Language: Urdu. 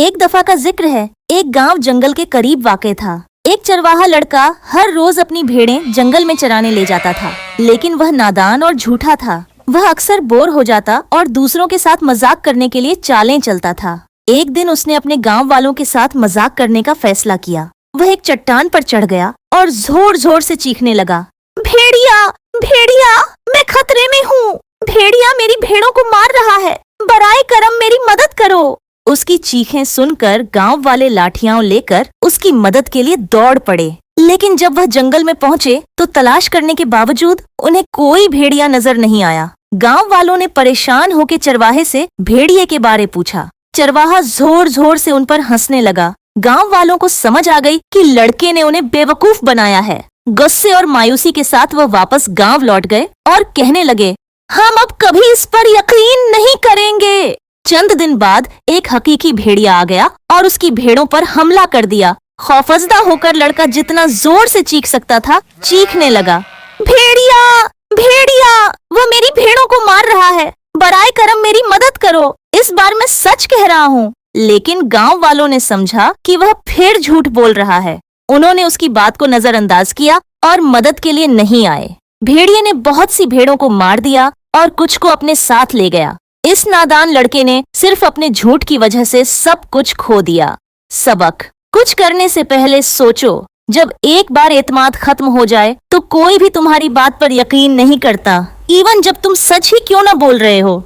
ایک دفعہ کا ذکر ہے، ایک گاؤں جنگل کے قریب واقع تھا۔ ایک چرواہا لڑکا ہر روز اپنی بھیڑیں جنگل میں چرانے لے جاتا تھا، لیکن وہ نادان اور جھوٹا تھا۔ وہ اکثر بور ہو جاتا اور دوسروں کے ساتھ مذاق کرنے کے لیے چالیں چلتا تھا۔ ایک دن اس نے اپنے گاؤں والوں کے ساتھ مذاق کرنے کا فیصلہ کیا۔ وہ ایک چٹان پر چڑھ گیا اور زور زور سے چیخنے لگا، بھیڑیا بھیڑیا، میں خطرے میں ہوں، بھیڑیا میری بھیڑوں کو مار رہا ہے، برائے کرم میری مدد کرو۔ اس کی چیخیں سن کر گاؤں والے لاٹھیاں لے کر اس کی مدد کے لیے دوڑ پڑے، لیکن جب وہ جنگل میں پہنچے تو تلاش کرنے کے باوجود انہیں کوئی بھیڑیا نظر نہیں آیا۔ گاؤں والوں نے پریشان ہو کے چرواہے سے بھیڑیے کے بارے پوچھا۔ چرواہا زور زور سے ان پر ہنسنے لگا۔ گاؤں والوں کو سمجھ آ گئی کہ لڑکے نے انہیں بے وقوف بنایا ہے۔ غصے اور مایوسی کے ساتھ وہ واپس گاؤں لوٹ گئے اور کہنے لگے، ہم اب کبھی اس پر یقین نہیں کریں گے۔ چند دن بعد ایک حقیقی بھیڑیا آ گیا اور اس کی بھیڑوں پر حملہ کر دیا۔ خوفزدہ ہو کر لڑکا جتنا زور سے چیخ سکتا تھا چیخنے لگا، بھیڑیا بھیڑیا، وہ میری بھیڑوں کو مار رہا ہے، برائے کرم میری مدد کرو، اس بار میں سچ کہہ رہا ہوں۔ لیکن گاؤں والوں نے سمجھا کہ وہ پھر جھوٹ بول رہا ہے۔ انہوں نے اس کی بات کو نظر انداز کیا اور مدد کے لیے نہیں آئے۔ بھیڑیے نے بہت سی بھیڑوں کو مار دیا اور کچھ کو اپنے ساتھ لے گیا۔ اس نادان لڑکے نے صرف اپنے جھوٹ کی وجہ سے سب کچھ کھو دیا۔ سبق: کچھ کرنے سے پہلے سوچو۔ جب ایک بار اعتماد ختم ہو جائے تو کوئی بھی تمہاری بات پر یقین نہیں کرتا، ایون جب تم سچ ہی کیوں نہ بول رہے ہو۔